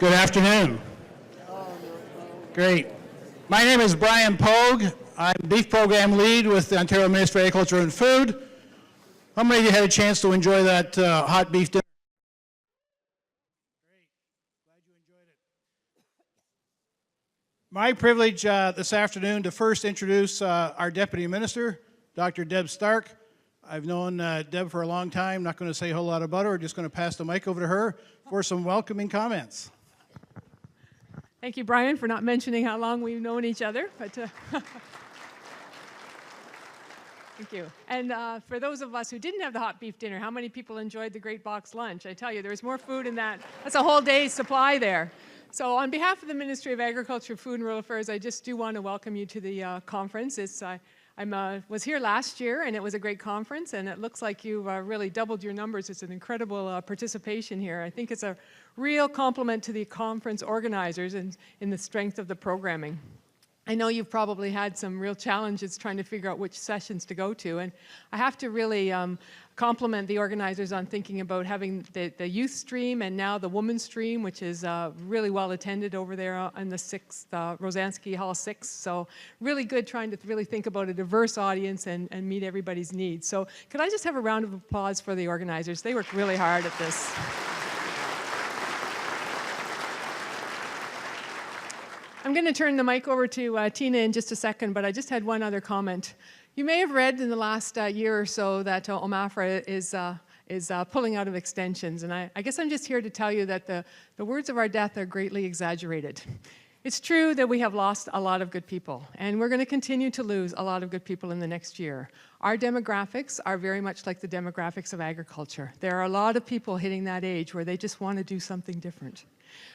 Good afternoon. Great. My name is Brian Pogue. I'm Beef Program Lead with the Ontario Ministry of Agriculture and Food. How many of you had a chance to enjoy that hot beef dinner? Great. Glad you enjoyed it. My privilege this afternoon to first introduce our Deputy Minister, Dr. Deb Stark. I've known Deb for a long time. Not going to say a whole lot about her. We're just going to pass the mic over to her for some welcoming comments. Thank you, Brian, for not mentioning how long we've known each other. But thank you. And for those of us who didn't have the hot beef dinner, how many people enjoyed the great box lunch? I tell you, there's more food in that. That's a whole day's supply there. So on behalf of the Ministry of Agriculture, Food and Rural Affairs, I just do want to welcome you to the conference. I was here last year, and it was a great conference, and it looks like you've really doubled your numbers. It's an incredible participation here. I think it's a real compliment to the conference organizers and in the strength of the programming. I know you've probably had some real challenges trying to figure out which sessions to go to, and I have to really compliment the organizers on thinking about having the youth stream and now the women's stream, which is really well attended over there on the 6th, Rosansky Hall 6. So really good trying to really think about a diverse audience and meet everybody's needs. So could I just have a round of applause for the organizers? They worked really hard at this. I'm going to turn the mic over to Tina in just a second, but I just had one other comment. You may have read in the last year or so that OMAFRA is pulling out of extensions, and I guess I'm just here to tell you that the words of our death are greatly exaggerated. It's true that we have lost a lot of good people, and we're going to continue to lose a lot of good people in the next year. Our demographics are very much like the demographics of agriculture. There are a lot of people hitting that age where they just want to do something different.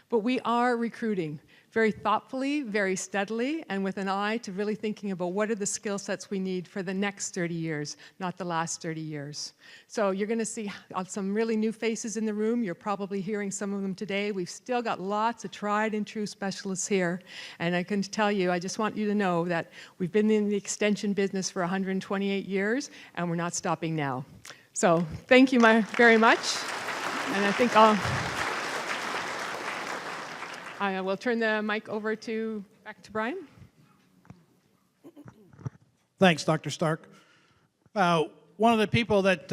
But we are recruiting very thoughtfully, very steadily, and with an eye to really thinking about what are the skill sets we need for the next 30 years, not the last 30 years. So you're going to see some really new faces in the room. You're probably hearing some of them today. We've still got lots of tried and true specialists here. And I can tell you, I just want you to know that we've been in the extension business for 128 years, and we're not stopping now. So thank you very much. And I think I will turn the mic over back to Brian. Thanks, Dr. Stark. One of the people that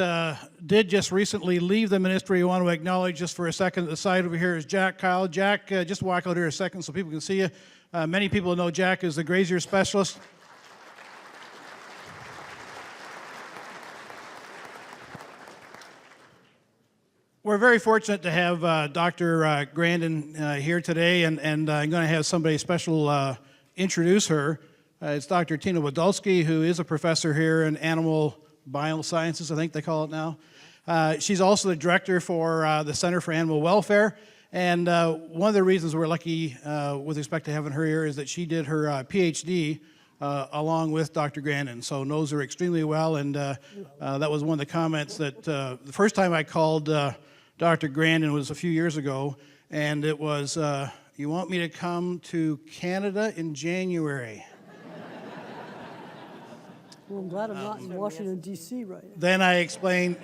did just recently leave the ministry, I want to acknowledge just for a second at the side over here is Jack Kyle. Jack, just walk out here a second so people can see you. Many people know Jack as the grazier specialist. We're very fortunate to have Dr. Grandin here today, and I'm going to have somebody special introduce her. It's Dr. Tina Wadulski, who is a professor here in animal biosciences, I think they call it now. She's also the director for the Center for Animal Welfare, and one of the reasons we're lucky with respect to having her here is that she did her PhD along with Dr. Grandin, so knows her extremely well, and that was one of the comments that the first time I called Dr. Grandin was a few years ago, and it was, you want me to come to Canada in January? Well, I'm glad I'm not in Washington, D.C. right now. Then I explained,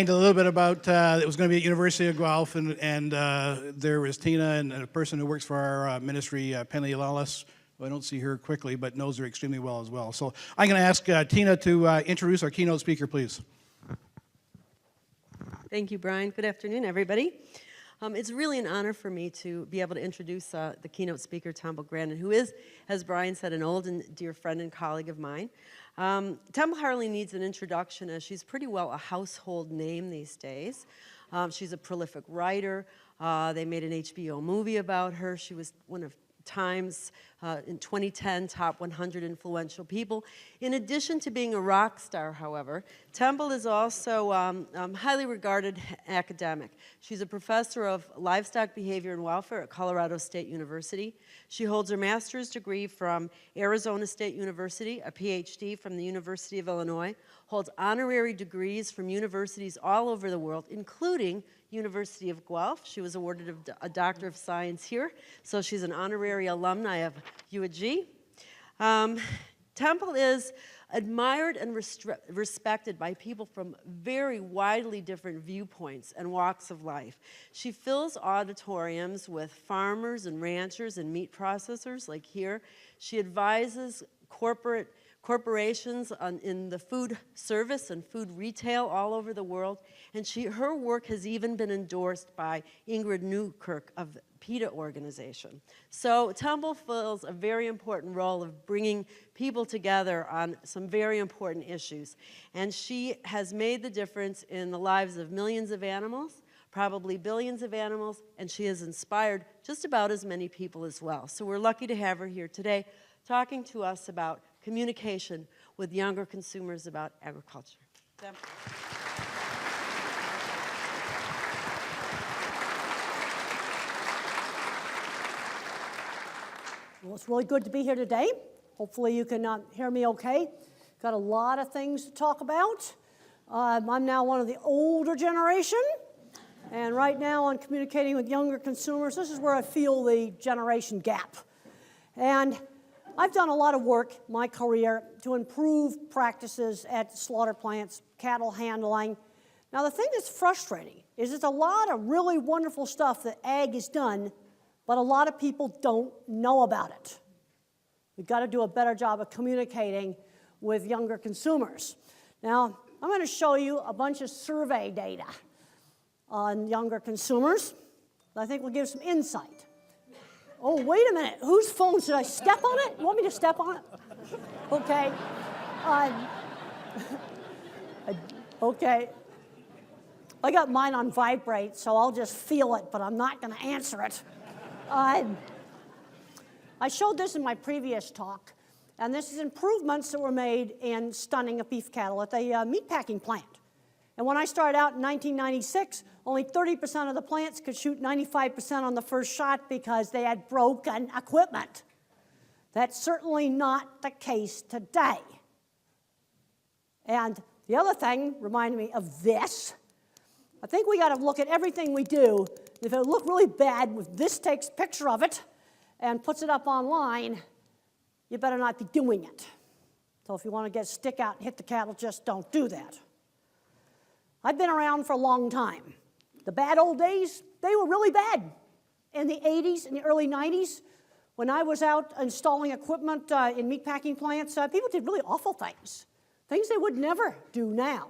a little bit about it was going to be at University of Guelph, and there was Tina and a person who works for our ministry, Penny Lawless, who I don't see her quickly, but knows her extremely well as well. So I'm going to ask Tina to introduce our keynote speaker, please. Thank you, Brian. Good afternoon, everybody. It's really an honor for me to be able to introduce the keynote speaker, Temple Grandin, who is, as Brian said, an old and dear friend and colleague of mine. Temple hardly needs an introduction, as she's pretty well a household name these days. She's a prolific writer. They made an HBO movie about her. She was one of Times in 2010 top 100 influential people. In addition to being a rock star, however, Temple is also highly regarded academic. She's a professor of livestock behavior and welfare at Colorado State University. She holds her master's degree from Arizona State University, a PhD from the University of Illinois, holds honorary degrees from universities all over the world, including University of Guelph. She was awarded a Doctor of Science here, so she's an honorary alumni of UAG. Temple is admired and respected by people from very widely different viewpoints and walks of life. She fills auditoriums with farmers and ranchers and meat processors like here. She advises corporations in the food service and food retail all over the world, and her work has even been endorsed by Ingrid Newkirk of the PETA organization. So Tumble fills a very important role of bringing people together on some very important issues, and she has made the difference in the lives of millions of animals, probably billions of animals, and she has inspired just about as many people as well. So we're lucky to have her here today talking to us about communication with younger consumers about agriculture. Deb. Well, it's really good to be here today. Hopefully you can hear me okay. Got a lot of things to talk about. I'm now one of the older generation, and right now on communicating with younger consumers, this is where I feel the generation gap. And I've done a lot of work in my career to improve practices at slaughter plants, cattle handling. Now, the thing that's frustrating is there's a lot of really wonderful stuff that ag has done, but a lot of people don't know about it. We've got to do a better job of communicating with younger consumers. Now, I'm going to show you a bunch of survey data on younger consumers that I think will give some insight. Oh, wait a minute. Whose phone? Should I step on it? You want me to step on it? Okay. Okay. I got mine on vibrate, so I'll just feel it, but I'm not going to answer it. I showed this in my previous talk, and this is improvements that were made in stunning of beef cattle at the meatpacking plant. And when I started out in 1996, only 30% of the plants could shoot 95% on the first shot because they had broken equipment. That's certainly not the case today. And the other thing reminded me of this. I think we got to look at everything we do. If it looked really bad, if this takes a picture of it and puts it up online, you better not be doing it. So if you want to get a stick out and hit the cattle, just don't do that. I've been around for a long time. The bad old days, they were really bad. In the 80s and the early 90s, when I was out installing equipment in meatpacking plants, people did really awful things they would never do now.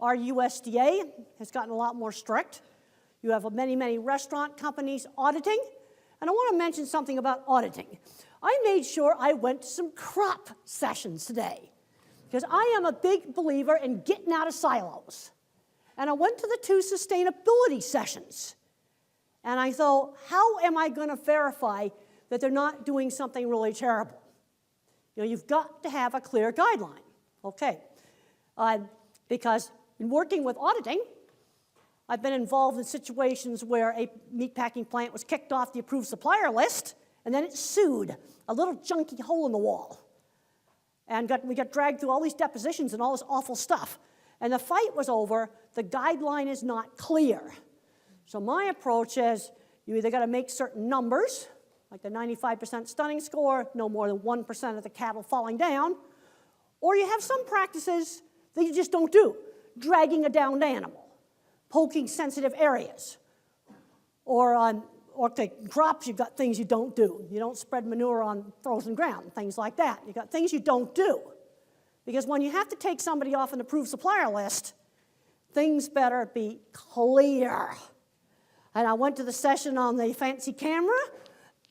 Our USDA has gotten a lot more strict. You have many, many restaurant companies auditing. And I want to mention something about auditing. I made sure I went to some crop sessions today because I am a big believer in getting out of silos. And I went to the 2 sustainability sessions. And I thought, how am I going to verify that they're not doing something really terrible? You know, you've got to have a clear guideline. Okay. Because in working with auditing, I've been involved in situations where a meatpacking plant was kicked off the approved supplier list, and then it sued a little junky hole in the wall. And we got dragged through all these depositions and all this awful stuff. And the fight was over. The guideline is not clear. So my approach is you either got to make certain numbers, like the 95% stunning score, no more than 1% of the cattle falling down, or you have some practices that you just don't do. Dragging a downed animal, poking sensitive areas, or the crops, you've got things you don't do. You don't spread manure on frozen ground, things like that. You've got things you don't do. Because when you have to take somebody off an approved supplier list, things better be clear. And I went to the session on the fancy camera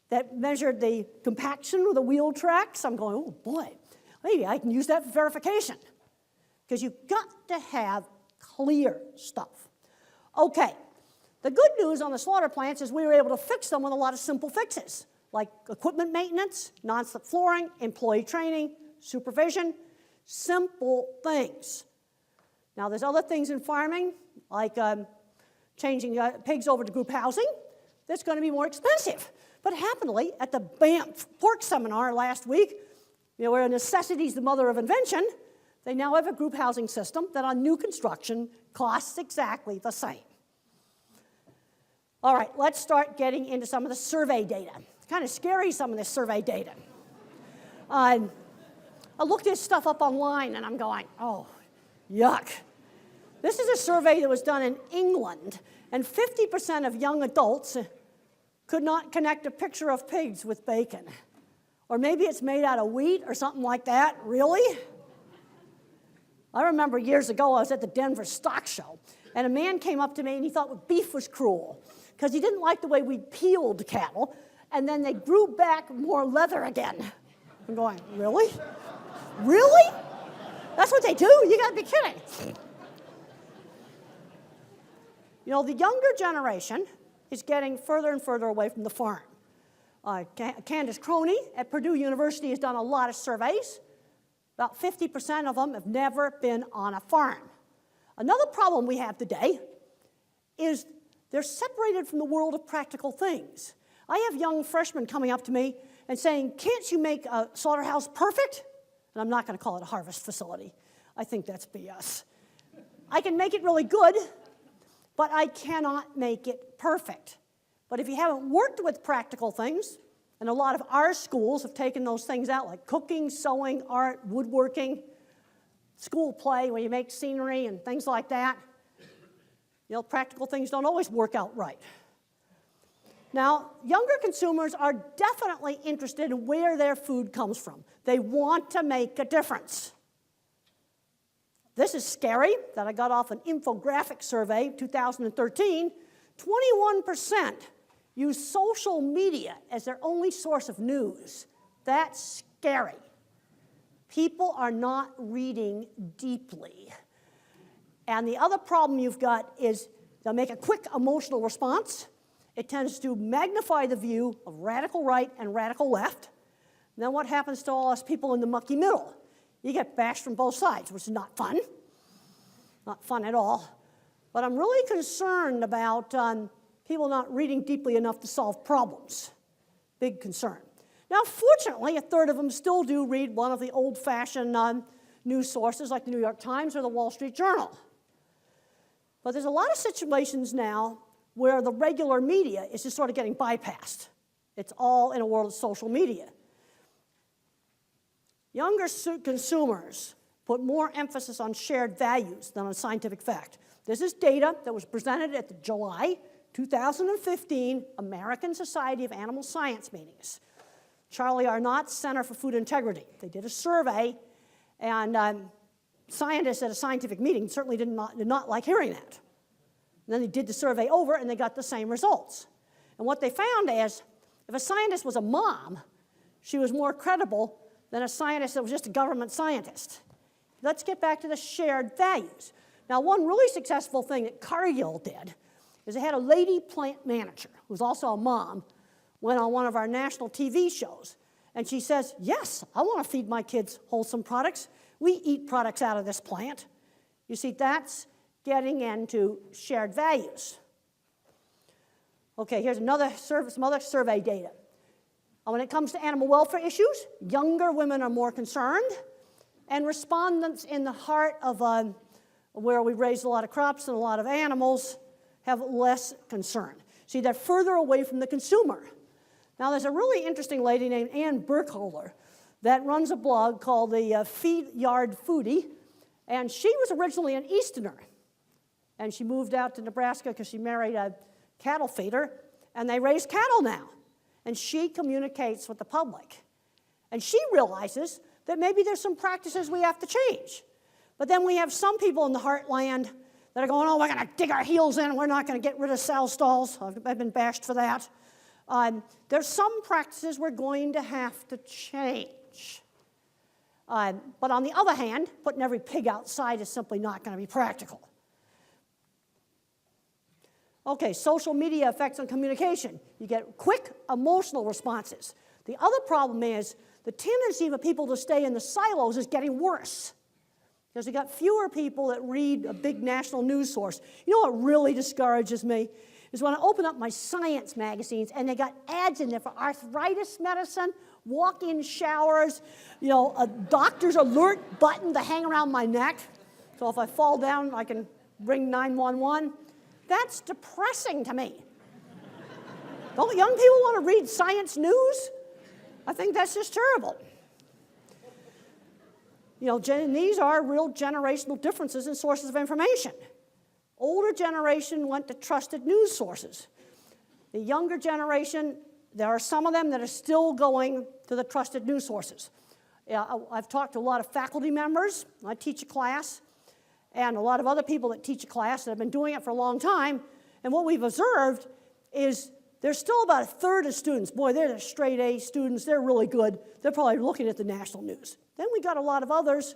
that measured the compaction of the wheel tracks. I'm going, oh boy, maybe I can use that for verification. Because you've got to have clear stuff. Okay, the good news on the slaughter plants is we were able to fix them with a lot of simple fixes, like equipment maintenance, non-slip flooring, employee training, supervision, simple things. Now, there's other things in farming, like changing pigs over to group housing. That's going to be more expensive. But happily, at the Banff Pork Seminar last week, where necessity is the mother of invention, they now have a group housing system that on new construction costs exactly the same. All right, let's start getting into some of the survey data. It's kind of scary, some of this survey data. I looked this stuff up online and I'm going, oh, yuck. This is a survey that was done in England, and 50% of young adults could not connect a picture of pigs with bacon. Or maybe it's made out of wheat or something like that. Really? I remember years ago I was at the Denver Stock Show, and a man came up to me and he thought beef was cruel because he didn't like the way we peeled cattle, and then they grew back more leather again. I'm going, really? Really? That's what they do? You gotta be kidding. You know, the younger generation is getting further and further away from the farm. Candace Croney at Purdue University has done a lot of surveys. About 50% of them have never been on a farm. Another problem we have today is they're separated from the world of practical things. I have young freshmen coming up to me and saying, can't you make a slaughterhouse perfect? And I'm not going to call it a harvest facility. I think that's BS. I can make it really good, but I cannot make it perfect. But if you haven't worked with practical things, and a lot of our schools have taken those things out, like cooking, sewing, art, woodworking, school play, where you make scenery and things like that, you know, practical things don't always work out right. Now, younger consumers are definitely interested in where their food comes from. They want to make a difference. This is scary, that I got off an infographic survey, 2013. 21% use social media as their only source of news. That's scary. People are not reading deeply. And the other problem you've got is they'll make a quick emotional response. It tends to magnify the view of radical right and radical left. And then what happens to all us people in the mucky middle? You get bashed from both sides, which is not fun. Not fun at all. But I'm really concerned about people not reading deeply enough to solve problems. Big concern. Now, fortunately, a third of them still do read one of the old-fashioned news sources like the New York Times or the Wall Street Journal. But there's a lot of situations now where the regular media is just sort of getting bypassed. It's all in a world of social media. Younger consumers put more emphasis on shared values than on scientific fact. This is data that was presented at the July 2015 American Society of Animal Science meetings. Charlie Arnott's Center for Food Integrity. They did a survey, and scientists at a scientific meeting certainly did not like hearing that. And then they did the survey over, and they got the same results. And what they found is, if a scientist was a mom, she was more credible than a scientist that was just a government scientist. Let's get back to the shared values. Now, one really successful thing that Cargill did is they had a lady plant manager, who's also a mom, went on one of our national TV shows, and she says, yes, I want to feed my kids wholesome products. We eat products out of this plant. You see, that's getting into shared values. Okay, here's some other survey data. When it comes to animal welfare issues, younger women are more concerned, and respondents in the heart of where we raise a lot of crops and a lot of animals have less concern. See, they're further away from the consumer. Now, there's a really interesting lady named Ann Burkholder that runs a blog called the Feed Yard Foodie, and she was originally an Easterner. And she moved out to Nebraska because she married a cattle feeder, and they raise cattle now. And she communicates with the public. And she realizes that maybe there's some practices we have to change. But then we have some people in the heartland that are going, oh, we're going to dig our heels in, we're not going to get rid of sow stalls. I've been bashed for that. There's some practices we're going to have to change. But on the other hand, putting every pig outside is simply not going to be practical. Okay, social media effects on communication. You get quick emotional responses. The other problem is the tendency for people to stay in the silos is getting worse. Because we got fewer people that read a big national news source. You know what really discourages me? Is when I open up my science magazines and they got ads in there for arthritis medicine, walk-in showers, you know, a doctor's alert button to hang around my neck. So if I fall down, I can ring 911. That's depressing to me. Don't young people want to read science news? I think that's just terrible. And these are real generational differences in sources of information. Older generation went to trusted news sources. The younger generation, there are some of them that are still going to the trusted news sources. I've talked to a lot of faculty members. I teach a class, and a lot of other people that teach a class that have been doing it for a long time. And what we've observed is there's still about a third of students. Boy, they're the straight A students. They're really good. They're probably looking at the national news. Then we got a lot of others,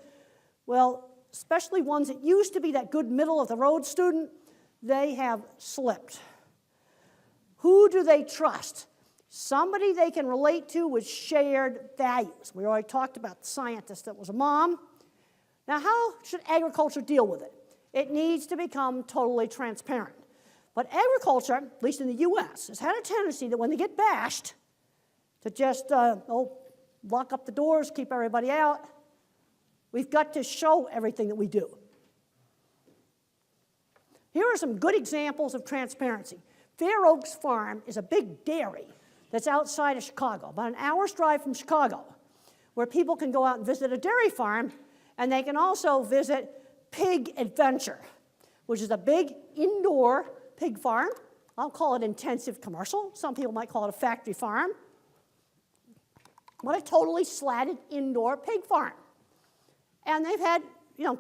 well, especially ones that used to be that good middle-of-the-road student, they have slipped. Who do they trust? Somebody they can relate to with shared values. We already talked about the scientist that was a mom. Now, how should agriculture deal with it? It needs to become totally transparent. But agriculture, at least in the U.S., has had a tendency that when they get bashed, to just, lock up the doors, keep everybody out. We've got to show everything that we do. Here are some good examples of transparency. Fair Oaks Farm is a big dairy that's outside of Chicago, about an hour's drive from Chicago, where people can go out and visit a dairy farm, and they can also visit Pig Adventure, which is a big indoor pig farm. I'll call it intensive commercial. Some people might call it a factory farm. But a totally slatted indoor pig farm. And they've had,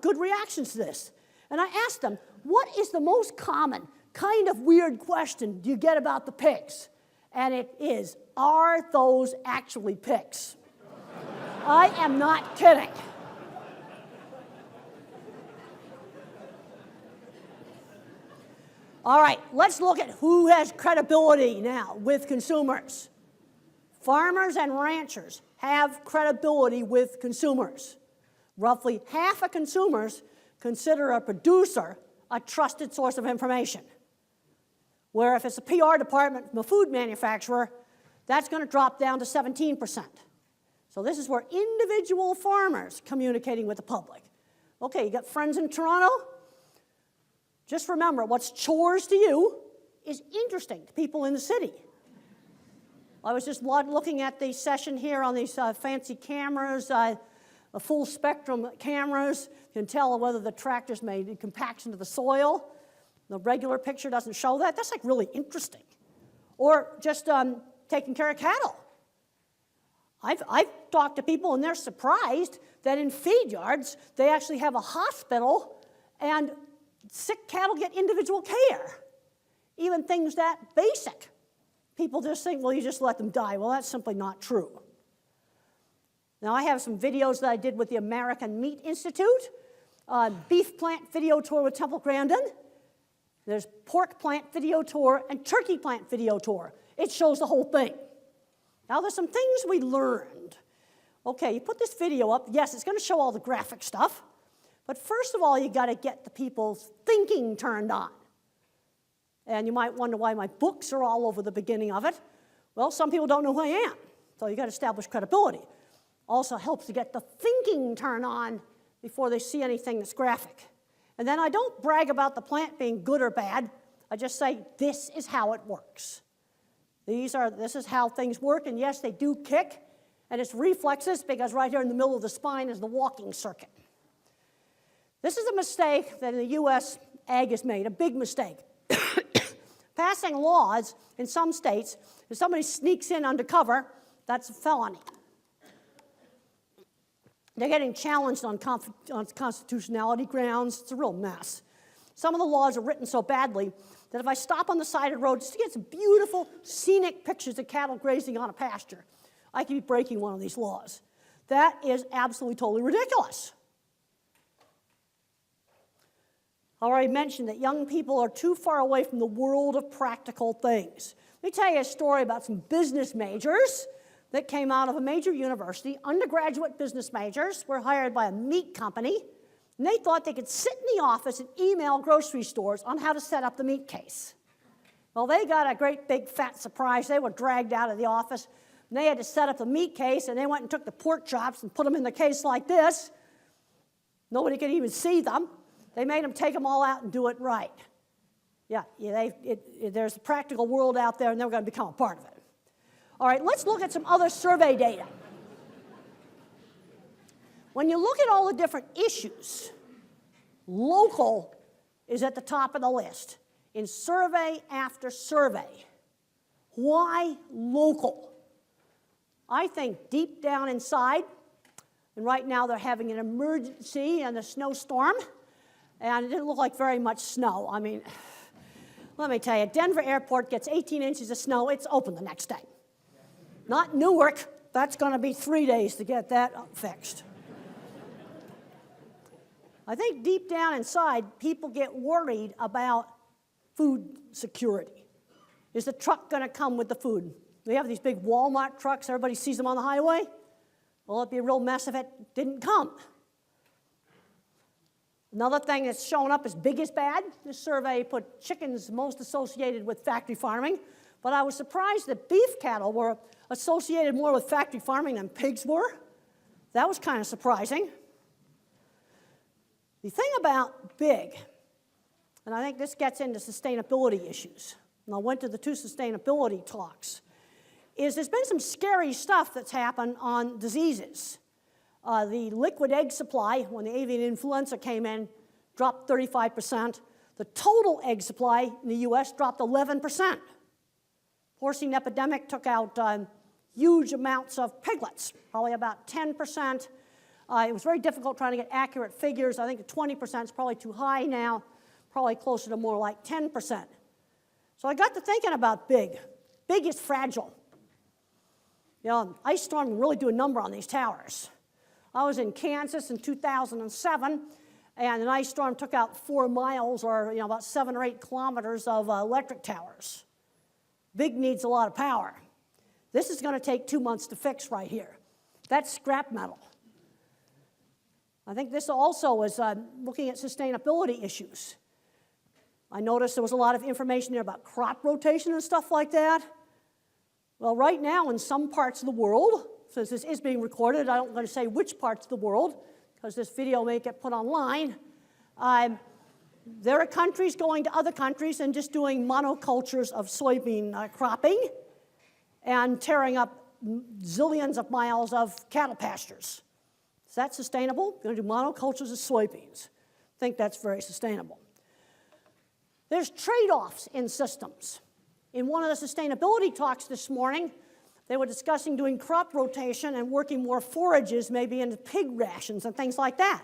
good reactions to this. And I asked them, what is the most common kind of weird question do you get about the pigs? And it is, are those actually pigs? I am not kidding. All right, let's look at who has credibility now with consumers. Farmers and ranchers have credibility with consumers. Roughly half of consumers consider a producer a trusted source of information. Where if it's a PR department from a food manufacturer, that's going to drop down to 17%. So this is where individual farmers communicating with the public. Okay, you got friends in Toronto? Just remember, what's chores to you is interesting to people in the city. I was just looking at the session here on these fancy cameras, full spectrum cameras. You can tell whether the tractor's made compaction to the soil. The regular picture doesn't show that. That's like really interesting. Or just taking care of cattle. I've talked to people and they're surprised that in feed yards they actually have a hospital and sick cattle get individual care. Even things that basic. People just think, well, you just let them die. Well, that's simply not true. Now, I have some videos that I did with the American Meat Institute. Beef plant video tour with Temple Grandin. There's pork plant video tour and turkey plant video tour. It shows the whole thing. Now, there's some things we learned. Okay, you put this video up. Yes, it's going to show all the graphic stuff. But first of all, you got to get the people's thinking turned on. And you might wonder why my books are all over the beginning of it. Well, some people don't know who I am, so you got to establish credibility. Also helps to get the thinking turned on before they see anything that's graphic. And then I don't brag about the plant being good or bad. I just say, this is how it works. This is how things work, and yes, they do kick, and it's reflexes, because right here in the middle of the spine is the walking circuit. This is a mistake that in the U.S. ag has made, a big mistake. Passing laws in some states, if somebody sneaks in undercover, that's a felony. They're getting challenged on constitutionality grounds. It's a real mess. Some of the laws are written so badly that if I stop on the side of the road just to get some beautiful scenic pictures of cattle grazing on a pasture, I could be breaking one of these laws. That is absolutely totally ridiculous. I already mentioned that young people are too far away from the world of practical things. Let me tell you a story about some business majors that came out of a major university. Undergraduate business majors were hired by a meat company, and they thought they could sit in the office and email grocery stores on how to set up the meat case. Well, they got a great big fat surprise. They were dragged out of the office, and they had to set up the meat case, and they went and took the pork chops and put them in the case like this. Nobody could even see them. They made them take them all out and do it right. There's a practical world out there, and they're going to become a part of it. All right, let's look at some other survey data. When you look at all the different issues, local is at the top of the list in survey after survey. Why local? I think deep down inside, and right now they're having an emergency and a snowstorm, and it didn't look like very much snow. I mean, let me tell you, Denver Airport gets 18 inches of snow, it's open the next day. Not Newark, that's going to be 3 days to get that fixed. I think deep down inside, people get worried about food security. Is the truck going to come with the food? We have these big Walmart trucks, everybody sees them on the highway. Well, it'd be a real mess if it didn't come. Another thing that's shown up as big as bad, this survey put chickens most associated with factory farming, but I was surprised that beef cattle were associated more with factory farming than pigs were. That was kind of surprising. The thing about big, and I think this gets into sustainability issues, and I went to the 2 sustainability talks, is there's been some scary stuff that's happened on diseases. The liquid egg supply, when the avian influenza came in, dropped 35%. The total egg supply in the US dropped 11%. Porcine epidemic took out huge amounts of piglets, probably about 10%. It was very difficult trying to get accurate figures. I think the 20% is probably too high now, probably closer to more like 10%. So I got to thinking about big. Big is fragile. You know, ice storm can really do a number on these towers. I was in Kansas in 2007, and an ice storm took out 4 miles, or about 7 or 8 kilometers of electric towers. Big needs a lot of power. This is going to take 2 months to fix right here. That's scrap metal. I think this also is looking at sustainability issues. I noticed there was a lot of information there about crop rotation and stuff like that. Well, right now in some parts of the world, since this is being recorded, I don't want to say which parts of the world, because this video may get put online. There are countries going to other countries and just doing monocultures of soybean cropping and tearing up zillions of miles of cattle pastures. Is that sustainable? We're going to do monocultures of soybeans. I think that's very sustainable. There's trade-offs in systems. In one of the sustainability talks this morning, they were discussing doing crop rotation and working more forages maybe into pig rations and things like that.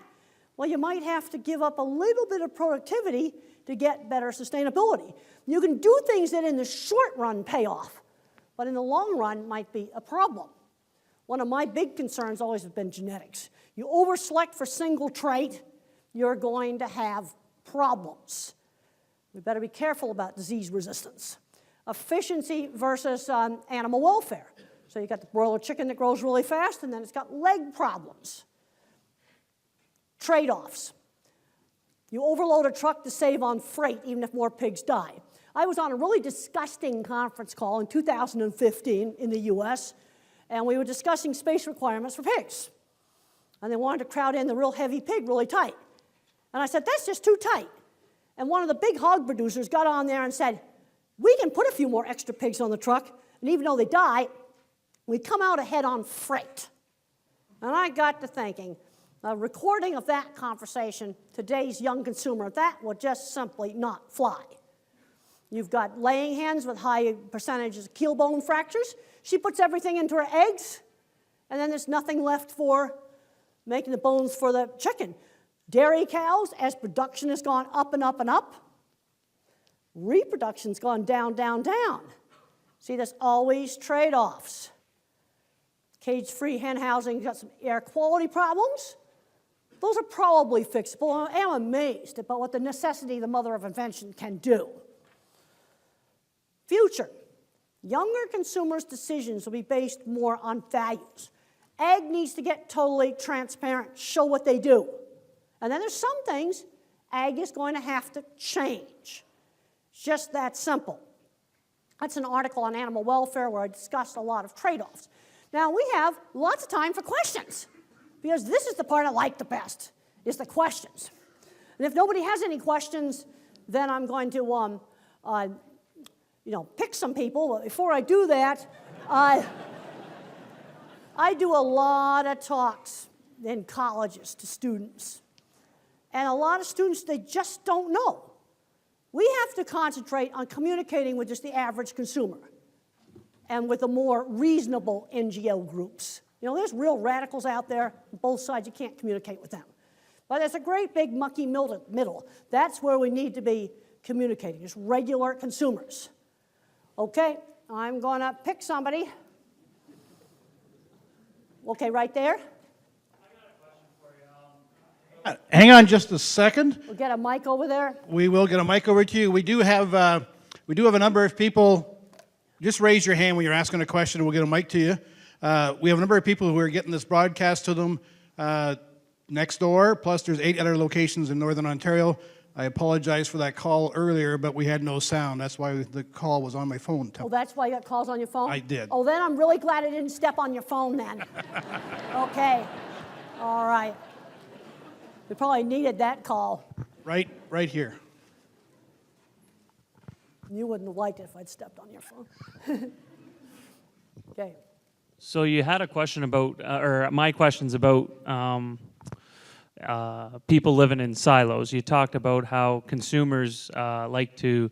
Well, you might have to give up a little bit of productivity to get better sustainability. You can do things that in the short run pay off, but in the long run might be a problem. One of my big concerns always has been genetics. You over-select for single trait, you're going to have problems. We better be careful about disease resistance. Efficiency versus animal welfare. So you got the broiler chicken that grows really fast, and then it's got leg problems. Trade-offs. You overload a truck to save on freight, even if more pigs die. I was on a really disgusting conference call in 2015 in the US, and we were discussing space requirements for pigs. And they wanted to crowd in the real heavy pig really tight. And I said, that's just too tight. And one of the big hog producers got on there and said, we can put a few more extra pigs on the truck, and even though they die, we come out ahead on freight. And I got to thinking, a recording of that conversation, today's young consumer, that would just simply not fly. You've got laying hens with high percentages of keel bone fractures. She puts everything into her eggs, and then there's nothing left for making the bones for the chicken. Dairy cows, as production has gone up and up and up, reproduction's gone down, down, down. See, there's always trade-offs. Cage-free hen housing got some air quality problems. Those are probably fixable. I am amazed about what the necessity, the mother of invention, can do. Future. Younger consumers' decisions will be based more on values. Ag needs to get totally transparent, show what they do. And then there's some things ag is going to have to change. It's just that simple. That's an article on animal welfare where I discussed a lot of trade-offs. Now, we have lots of time for questions, because this is the part I like the best, is the questions. And if nobody has any questions, then I'm going to pick some people. But before I do that, I do a lot of talks in colleges to students. And a lot of students, they just don't know. We have to concentrate on communicating with just the average consumer and with the more reasonable NGO groups. You know, there's real radicals out there on both sides. You can't communicate with them. But it's a great big mucky middle. That's where we need to be communicating, just regular consumers. Okay, I'm going to pick somebody. Okay, right there. Hang on just a second. We'll get a mic over there. We will get a mic over to you. We do have a number of people. Just raise your hand when you're asking a question, and we'll get a mic to you. We have a number of people who are getting this broadcast to them next door, plus there's 8 other locations in Northern Ontario. I apologize for that call earlier, but we had no sound. That's why the call was on my phone. Oh, that's why you got calls on your phone? I did. Oh, then I'm really glad I didn't step on your phone then. Okay. All right. We probably needed that call. Right here. You wouldn't have liked it if I'd stepped on your phone. Okay. So you had a question about, or my question's about people living in silos. You talked about how consumers like to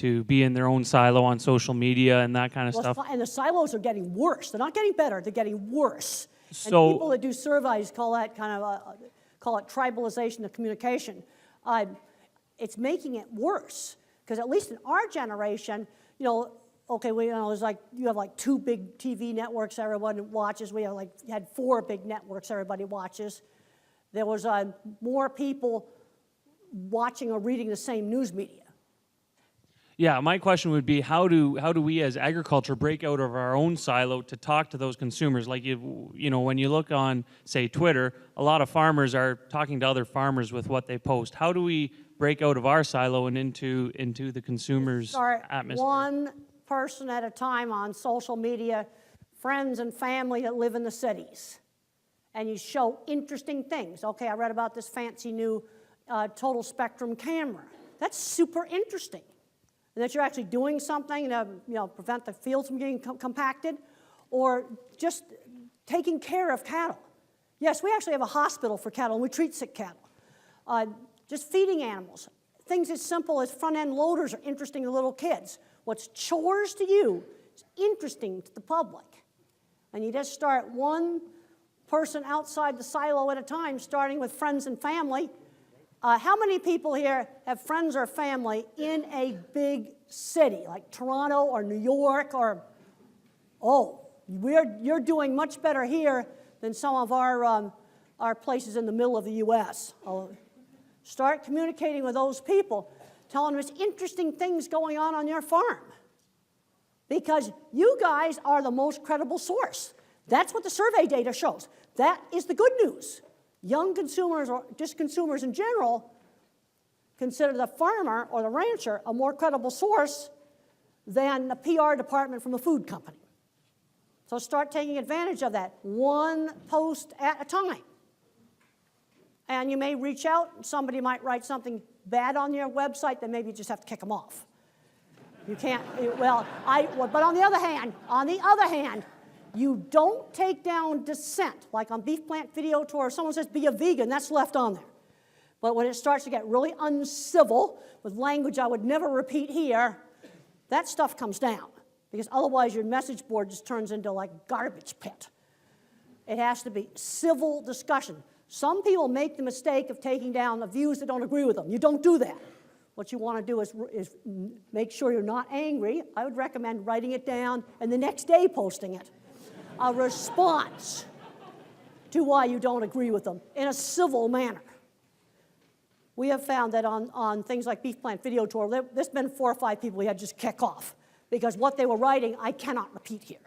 be in their own silo on social media and that kind of stuff. And the silos are getting worse. They're not getting better. They're getting worse. So- and people that do surveys call that kind of call it tribalization of communication. It's making it worse because at least in our generation, you know, okay, there's like you have like 2 big TV networks everyone watches. We had 4 big networks everybody watches. There was more people watching or reading the same news media. Yeah, my question would be how do we as agriculture break out of our own silo to talk to those consumers? Like you know, when you look on, say, Twitter, a lot of farmers are talking to other farmers with what they post. How do we break out of our silo and into the consumer's atmosphere? Start one person at a time on social media, friends and family that live in the cities. And you show interesting things. Okay, I read about this fancy new total spectrum camera. That's super interesting. And that you're actually doing something to prevent the fields from getting compacted, or just taking care of cattle. Yes, we actually have a hospital for cattle, and we treat sick cattle. Just feeding animals. Things as simple as front-end loaders are interesting to little kids. What's chores to you is interesting to the public. And you just start one person outside the silo at a time, starting with friends and family. How many people here have friends or family in a big city, like Toronto or New York or, you're doing much better here than some of our places in the middle of the U.S. Start communicating with those people, telling them there's interesting things going on your farm. Because you guys are the most credible source. That's what the survey data shows. That is the good news. Young consumers, or just consumers in general, consider the farmer or the rancher a more credible source than the PR department from a food company. So start taking advantage of that, one post at a time. And you may reach out, somebody might write something bad on your website, then maybe you just have to kick them off. You can't, but on the other hand, you don't take down dissent, like on Beef Plant Video Tour, someone says be a vegan, that's left on there. But when it starts to get really uncivil, with language I would never repeat here, that stuff comes down. Because otherwise your message board just turns into like garbage pit. It has to be civil discussion. Some people make the mistake of taking down the views that don't agree with them. You don't do that. What you want to do is make sure you're not angry. I would recommend writing it down and the next day posting it. A response to why you don't agree with them in a civil manner. We have found that on things like Beef Plant Video Tour, there's been 4 or 5 people we had just kick off because what they were writing I cannot repeat here.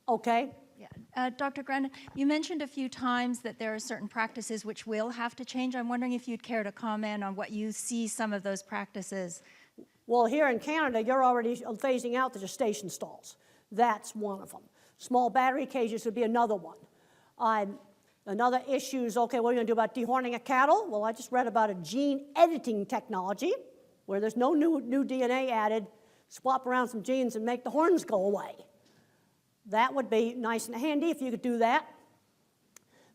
Okay? Yeah. Dr. Grandin, you mentioned a few times that there are certain practices which will have to change. I'm wondering if you'd care to comment on what you see some of those practices. Well, here in Canada, you're already phasing out the gestation stalls. That's one of them. Small battery cages would be another one. Another issue is, okay, what are you going to do about dehorning of cattle? Well, I just read about a gene editing technology where there's no new DNA added, swap around some genes and make the horns go away. That would be nice and handy if you could do that.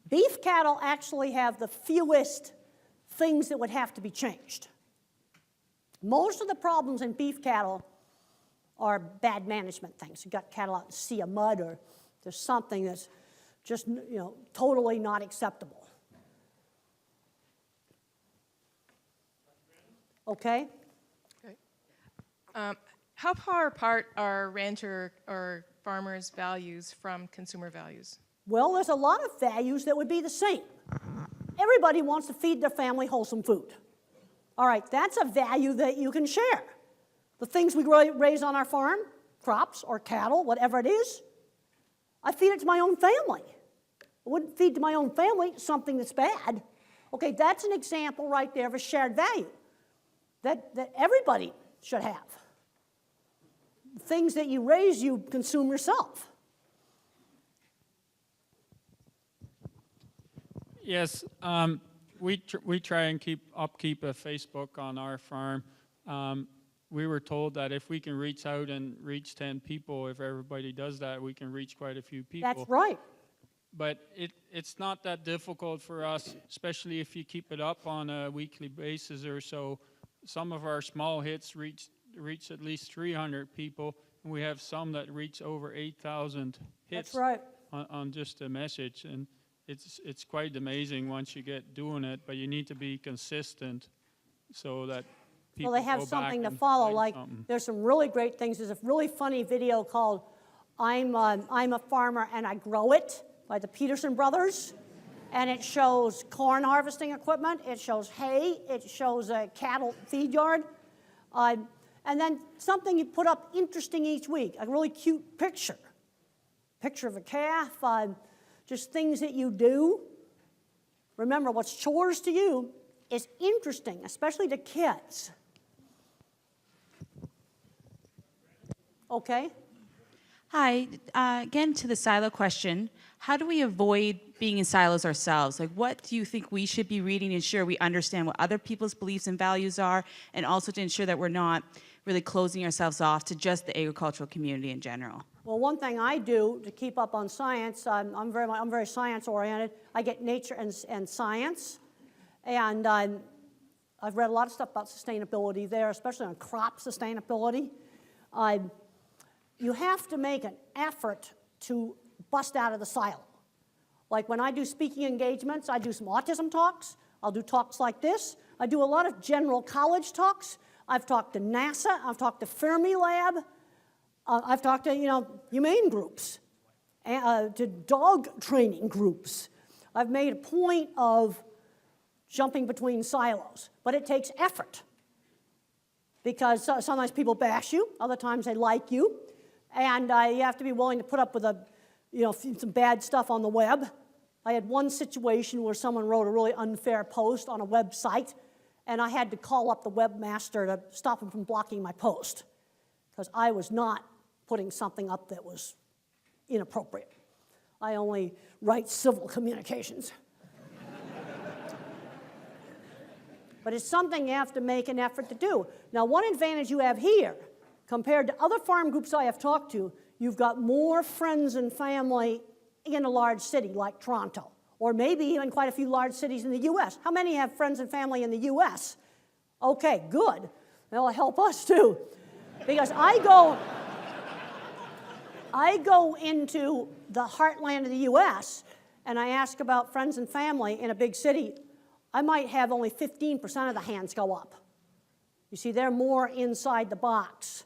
Beef cattle actually have the fewest things that would have to be changed. Most of the problems in beef cattle are bad management things. You've got cattle out in a sea of mud, or there's something that's just, totally not acceptable. Okay? How far apart are rancher or farmers' values from consumer values? Well, there's a lot of values that would be the same. Everybody wants to feed their family wholesome food. All right, that's a value that you can share. The things we raise on our farm, crops or cattle, whatever it is, I feed it to my own family. I wouldn't feed to my own family something that's bad. Okay, that's an example right there of a shared value that everybody should have. Things that you raise, you consume yourself. Yes, we try and upkeep a Facebook on our farm. We were told that if we can reach out and reach 10 people, if everybody does that, we can reach quite a few people. That's right. But it's not that difficult for us, especially if you keep it up on a weekly basis or so. Some of our small hits reach at least 300 people, and we have some that reach over 8,000 hits. That's right. on just a message. And it's quite amazing once you get doing it, but you need to be consistent so that people Well, they have go back something to and follow. find Like, something. there's some really great things. There's a really funny video called I'm a Farmer and I Grow It by the Peterson brothers. And it shows corn harvesting equipment. It shows hay. It shows a cattle feed yard. And then something you put up interesting each week, a really cute picture. Picture of a calf, just things that you do. Remember, what's chores to you is interesting, especially to kids. Okay? Hi, again to the silo question. How do we avoid being in silos ourselves? Like, what do you think we should be reading to ensure we understand what other people's beliefs and values are, and also to ensure that we're not really closing ourselves off to just the agricultural community in general? Well, one thing I do to keep up on science, I'm very science-oriented. I get nature and science, and I've read a lot of stuff about sustainability there, especially on crop sustainability. You have to make an effort to bust out of the silo. Like when I do speaking engagements, I do some autism talks. I'll do talks like this. I do a lot of general college talks. I've talked to NASA. I've talked to Fermilab. I've talked to, humane groups, to dog training groups. I've made a point of jumping between silos, but it takes effort because sometimes people bash you, other times they like you, and you have to be willing to put up with some bad stuff on the web. I had one situation where someone wrote a really unfair post on a website, and I had to call up the webmaster to stop him from blocking my post because I was not putting something up that was inappropriate. I only write civil communications. But it's something you have to make an effort to do. Now, one advantage you have here, compared to other farm groups I have talked to, you've got more friends and family in a large city like Toronto, or maybe even quite a few large cities in the U.S. How many have friends and family in the U.S.? Okay, good. That'll help us too. Because I go into the heartland of the U.S. and I ask about friends and family in a big city. I might have only 15% of the hands go up. You see, they're more inside the box.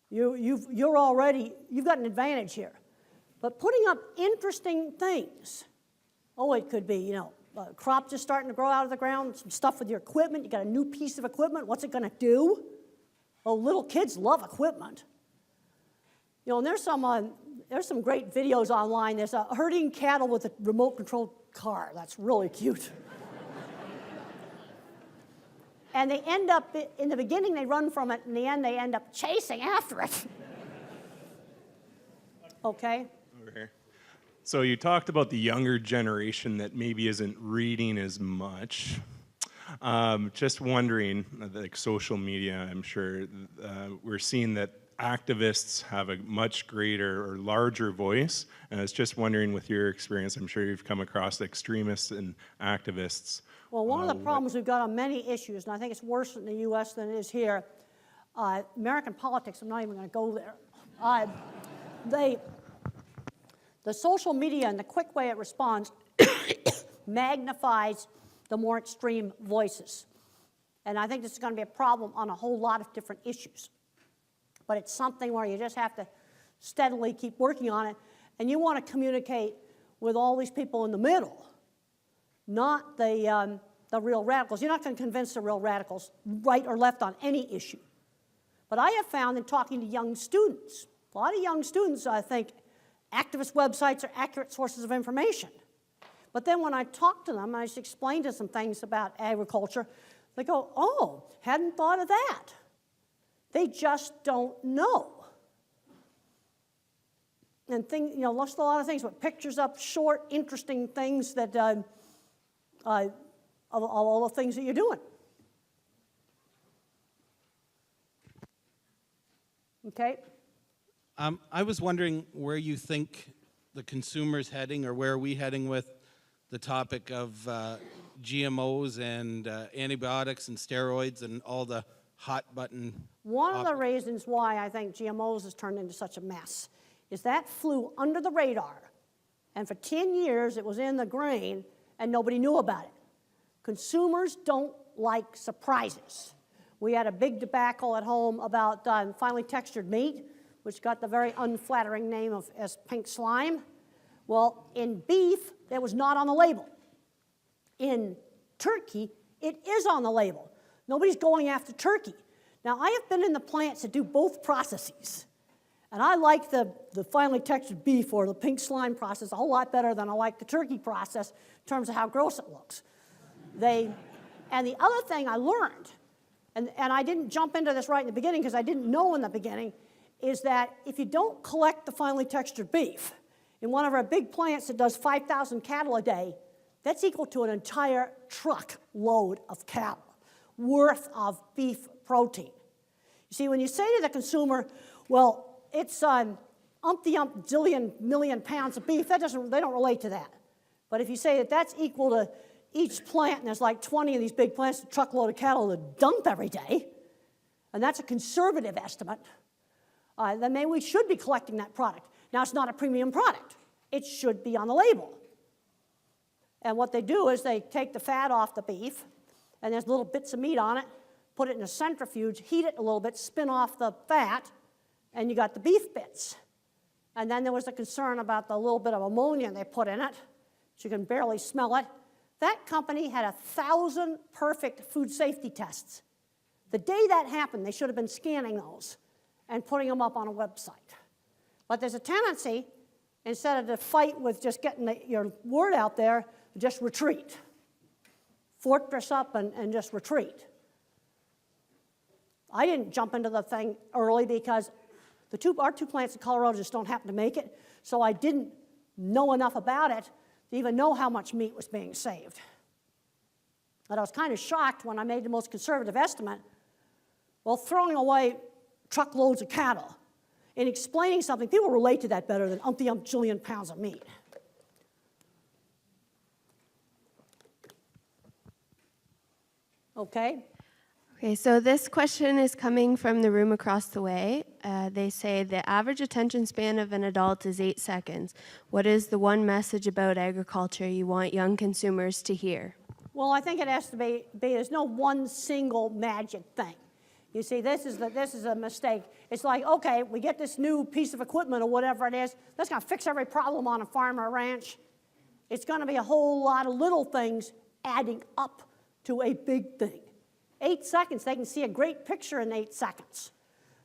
You've got an advantage here. But putting up interesting things, it could be, a crop just starting to grow out of the ground, some stuff with your equipment, you got a new piece of equipment, what's it gonna do? Oh, little kids love equipment. And there's some great videos online. There's a herding cattle with a remote controlled car. That's really cute. And they end up, in the beginning they run from it, in the end they end up chasing after it. Okay? Over here. So you talked about the younger generation that maybe isn't reading as much. Just wondering, like social media, I'm sure, we're seeing that activists have a much greater or larger voice. And I was just wondering, with your experience, I'm sure you've come across extremists and activists. Well, one of the problems we've got on many issues, and I think it's worse in the U.S. than it is here, American politics, I'm not even going to go there. The social media and the quick way it responds magnifies the more extreme voices. And I think this is going to be a problem on a whole lot of different issues. But it's something where you just have to steadily keep working on it. And you want to communicate with all these people in the middle, not the real radicals. You're not going to convince the real radicals, right or left, on any issue. But I have found in talking to young students, a lot of young students, I think, activist websites are accurate sources of information. But then when I talk to them, I just explain to some things about agriculture, they go, oh, hadn't thought of that. They just don't know. And list a lot of things, but pictures up short, interesting things that, of all the things that you're doing. Okay? I was wondering where you think the consumer's heading, or where are we heading with the topic of GMOs and antibiotics and steroids and all the hot button. One of the reasons why I think GMOs has turned into such a mess is that flew under the radar. And for 10 years, it was in the grain, and nobody knew about it. Consumers don't like surprises. We had a big debacle at home about finely textured meat, which got the very unflattering name as pink slime. Well, in beef, that was not on the label. In turkey, it is on the label. Nobody's going after turkey. Now, I have been in the plants that do both processes. And I like the finely textured beef or the pink slime process a whole lot better than I like the turkey process in terms of how gross it looks. And the other thing I learned, and I didn't jump into this right in the beginning because I didn't know in the beginning, is that if you don't collect the finely textured beef in one of our big plants that does 5,000 cattle a day, that's equal to an entire truck load of cattle worth of beef protein. You see, when you say to the consumer, well, it's zillion million pounds of beef, they don't relate to that. But if you say that that's equal to each plant, and there's like 20 of these big plants, a truckload of cattle that dump every day, and that's a conservative estimate, then maybe we should be collecting that product. Now, it's not a premium product. It should be on the label. And what they do is they take the fat off the beef, and there's little bits of meat on it, put it in a centrifuge, heat it a little bit, spin off the fat, and you got the beef bits. And then there was a concern about the little bit of ammonia they put in it, so you can barely smell it. That company had 1,000 perfect food safety tests. The day that happened, they should have been scanning those and putting them up on a website. But there's a tendency, instead of to fight with just getting your word out there, just retreat. Fortress up and just retreat. I didn't jump into the thing early because our two plants in Colorado just don't happen to make it, so I didn't know enough about it to even know how much meat was being saved. But I was kind of shocked when I made the most conservative estimate. Well, throwing away truckloads of cattle and explaining something, people relate to that better than jillion pounds of meat. Okay? Okay, so this question is coming from the room across the way. They say the average attention span of an adult is 8 seconds. What is the one message about agriculture you want young consumers to hear? Well, I think it has to be there's no one single magic thing. You see, this is a mistake. It's like, okay, we get this new piece of equipment or whatever it is, that's going to fix every problem on a farm or a ranch. It's going to be a whole lot of little things adding up to a big thing. 8 seconds, they can see a great picture in 8 seconds.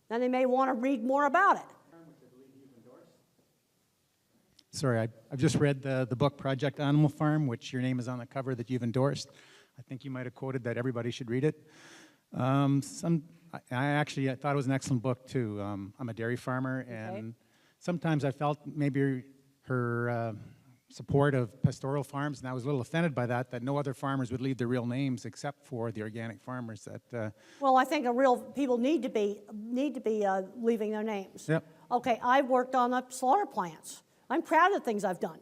Then they may want to read more about it. Sorry, I've just read the book Project Animal Farm, which your name is on the cover that you've endorsed. I think you might have quoted that everybody should read it. I thought it was an excellent book, too. I'm a dairy farmer, and sometimes I felt maybe her support of pastoral farms, and I was a little offended by that no other farmers would leave their real names except for the organic farmers. Well, I think people need to be leaving their names. Yep. Okay, I've worked on the slaughter plants. I'm proud of the things I've done.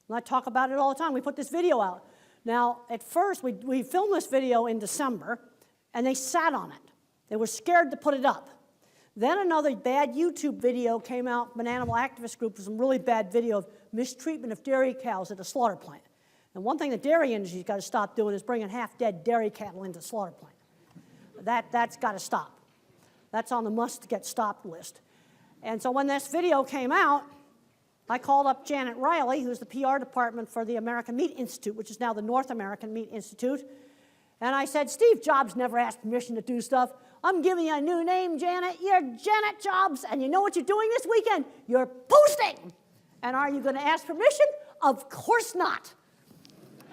And I talk about it all the time. We put this video out. Now, at first, we filmed this video in December, and they sat on it. They were scared to put it up. Then another bad YouTube video came out from an animal activist group with some really bad video of mistreatment of dairy cows at a slaughter plant. And one thing the dairy industry's got to stop doing is bringing half-dead dairy cattle into the slaughter plant. That's got to stop. That's on the must-get-stopped list. And so when this video came out, I called up Janet Riley, who's the PR department for the American Meat Institute, which is now the North American Meat Institute. And I said, Steve Jobs never asked permission to do stuff. I'm giving you a new name, Janet. You're Janet Jobs, and you know what you're doing this weekend? You're posting. And are you going to ask permission? Of course not.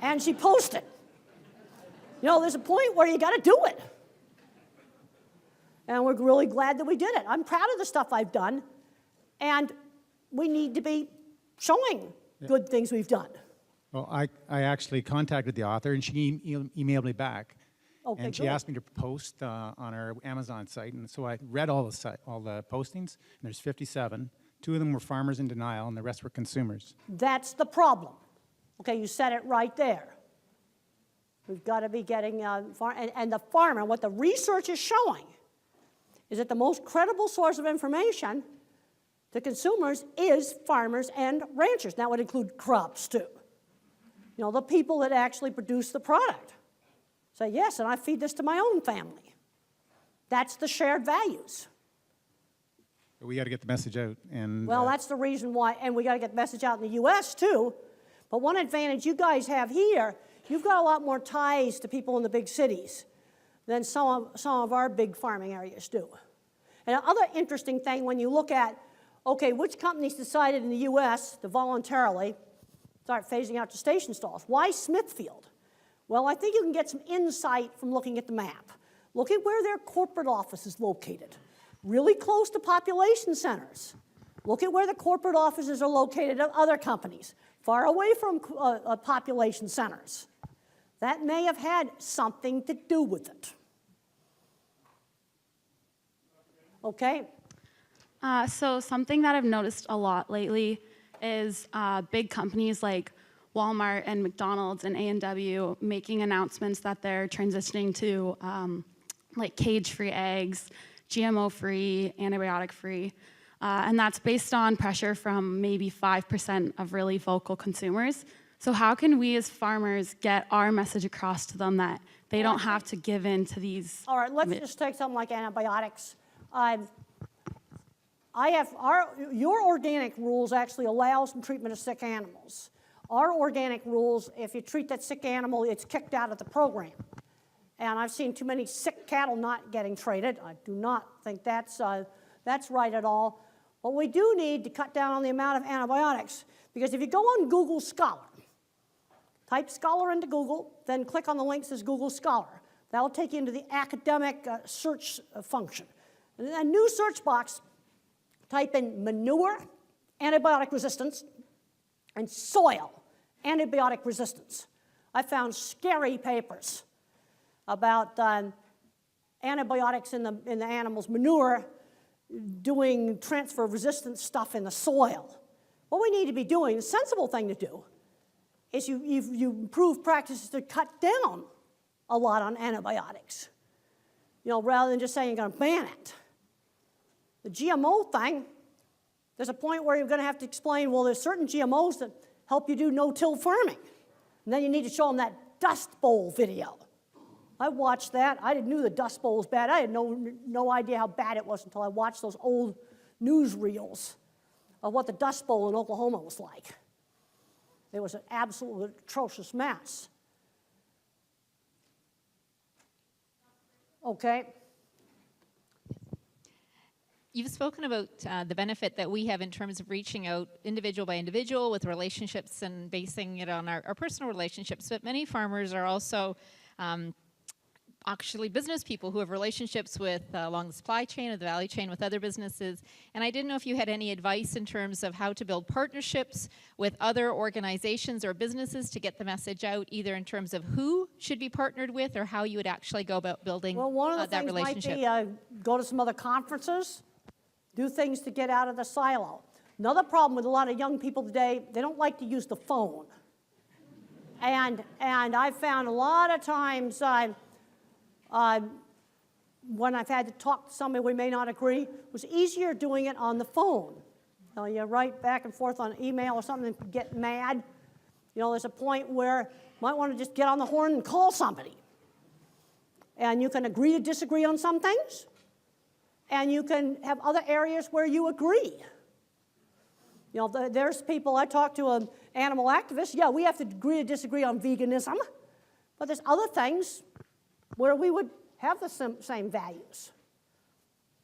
And she posted. You know, there's a point where you got to do it. And we're really glad that we did it. I'm proud of the stuff I've done, and we need to be showing good things we've done. Well, I actually contacted the author, and she emailed me back. Okay, and she good. asked me to post on our Amazon site, and so I read all the postings, and there's 57. 2 of them were farmers in denial, and the rest were consumers. That's the problem. Okay, you said it right there. We've got to be getting, and the farmer, what the research is showing is that the most credible source of information to consumers is farmers and ranchers. That would include crops, too. You know, the people that actually produce the product. Say, yes, and I feed this to my own family. That's the shared values. But we got to get the message out. And well, that's the reason why, and we got to get the message out in the U.S., too. But one advantage you guys have here, you've got a lot more ties to people in the big cities than some of our big farming areas do. And another interesting thing, when you look at, okay, which companies decided in the U.S. to voluntarily start phasing out the station stalls? Why Smithfield? Well, I think you can get some insight from looking at the map. Look at where their corporate office is located. Really close to population centers. Look at where the corporate offices are located of other companies, far away from population centers. That may have had something to do with it. Okay? So something that I've noticed a lot lately is big companies like Walmart and McDonald's and A&W making announcements that they're transitioning to like cage-free eggs, GMO-free, antibiotic-free, and that's based on pressure from maybe 5% of really vocal consumers. So how can we as farmers get our message across to them that they don't have to give in to these? All right, let's just take something like antibiotics. Your organic rules actually allow some treatment of sick animals. Our organic rules, if you treat that sick animal, it's kicked out of the program. And I've seen too many sick cattle not getting traded. I do not think that's right at all. But we do need to cut down on the amount of antibiotics, because if you go on Google Scholar, type Scholar into Google, then click on the link that says Google Scholar. That will take you into the academic search function. And in a new search box, type in manure, antibiotic resistance, and soil, antibiotic resistance. I found scary papers about antibiotics in the animal's manure doing transfer resistant stuff in the soil. What we need to be doing, the sensible thing to do, is you improve practices to cut down a lot on antibiotics. You know, rather than just saying you're going to ban it. The GMO thing, there's a point where you're going to have to explain, well, there's certain GMOs that help you do no-till farming. And then you need to show them that Dust Bowl video. I watched that. I knew the Dust Bowl was bad. I had no idea how bad it was until I watched those old newsreels of what the Dust Bowl in Oklahoma was like. It was an absolute atrocious mess. Okay. You've spoken about the benefit that we have in terms of reaching out individual by individual with relationships and basing it on our personal relationships, but many farmers are also actually business people who have relationships with along the supply chain or the value chain with other businesses. And I didn't know if you had any advice in terms of how to build partnerships with other organizations or businesses to get the message out, either in terms of who should be partnered with or how you would actually go about building Well, one of the that things relationship. might be go to some other conferences, do things to get out of the silo. Another problem with a lot of young people today, they don't like to use the phone. And I've found a lot of times when I've had to talk to somebody we may not agree, it was easier doing it on the phone. You know, you write back and forth on email or something and get mad. You know, there's a point where you might want to just get on the horn and call somebody. And you can agree to disagree on some things, and you can have other areas where you agree. You know, there's people, I talked to an animal activist, yeah, we have to agree to disagree on veganism, but there's other things where we would have the same values.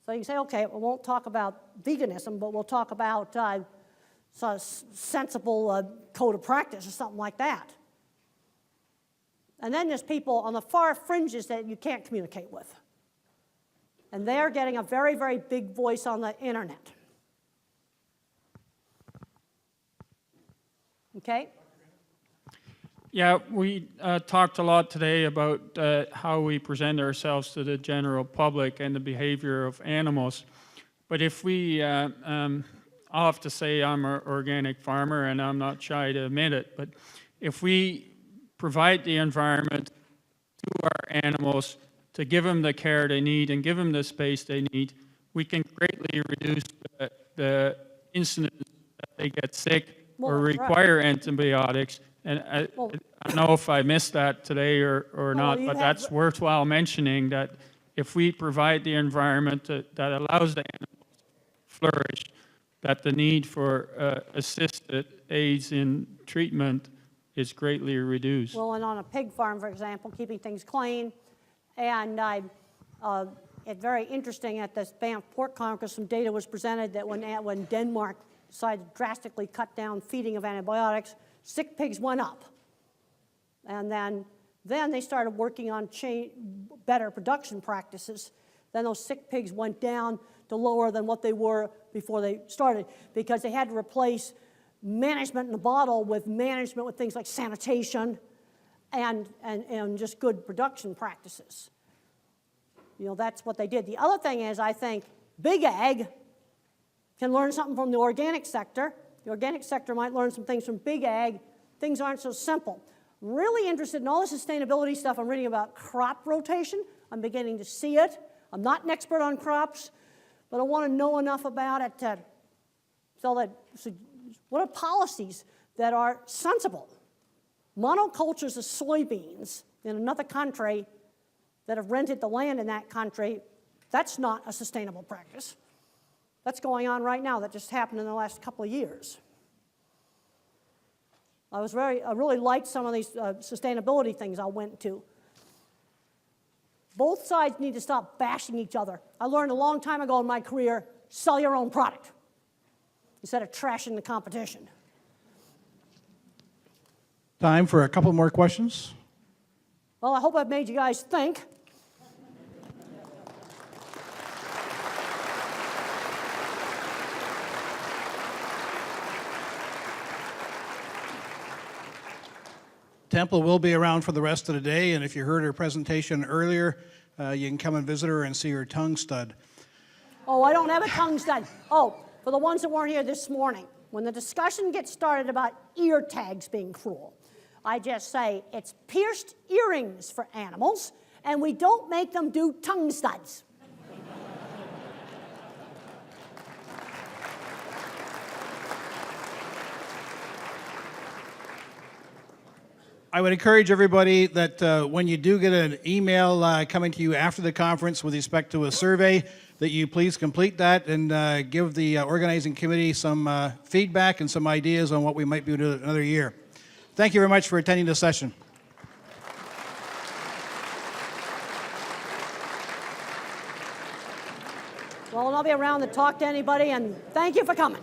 So you can say, okay, we won't talk about veganism, but we'll talk about sort of sensible code of practice or something like that. And then there's people on the far fringes that you can't communicate with. And they're getting a very, very big voice on the internet. Okay? Yeah, we talked a lot today about how we present ourselves to the general public and the behavior of animals. But if we, I'll have to say I'm an organic farmer and I'm not shy to admit it, but if we provide the environment to our animals to give them the care they need and give them the space they need, we can greatly reduce the incidence that they get sick or require antibiotics. And I don't know if I missed that today or not, but that's worthwhile mentioning, that if we provide the environment that allows the animals to flourish, that the need for assisted aids in treatment is greatly reduced. Well, and on a pig farm, for example, keeping things clean. And it's very interesting, at this Banff Pork Congress, some data was presented that when Denmark decided to drastically cut down feeding of antibiotics, sick pigs went up. And then they started working on better production practices. Then those sick pigs went down to lower than what they were before they started, because they had to replace management in the bottle with management with things like sanitation and just good production practices. You know, that's what they did. The other thing is, I think big ag can learn something from the organic sector. The organic sector might learn some things from big ag. Things aren't so simple. Really interested in all the sustainability stuff. I'm reading about crop rotation. I'm beginning to see it. I'm not an expert on crops, but I want to know enough about it so what are policies that are sensible? Monocultures of soybeans in another country that have rented the land in that country, that's not a sustainable practice. That's going on right now. That just happened in the last couple of years. I really liked some of these sustainability things I went to. Both sides need to stop bashing each other. I learned a long time ago in my career, sell your own product instead of trashing the competition. Time for a couple more questions. Well, I hope I've made you guys think. Temple will be around for the rest of the day, and if you heard her presentation earlier, you can come and visit her and see her tongue stud. Oh, I don't have a tongue stud. Oh, for the ones that weren't here this morning, when the discussion gets started about ear tags being cruel, I just say it's pierced earrings for animals, and we don't make them do tongue studs. I would encourage everybody that when you do get an email coming to you after the conference with respect to a survey, that you please complete that and give the organizing committee some feedback and some ideas on what we might do another year. Thank you very much for attending the session. Well, and I'll be around to talk to anybody, and thank you for coming.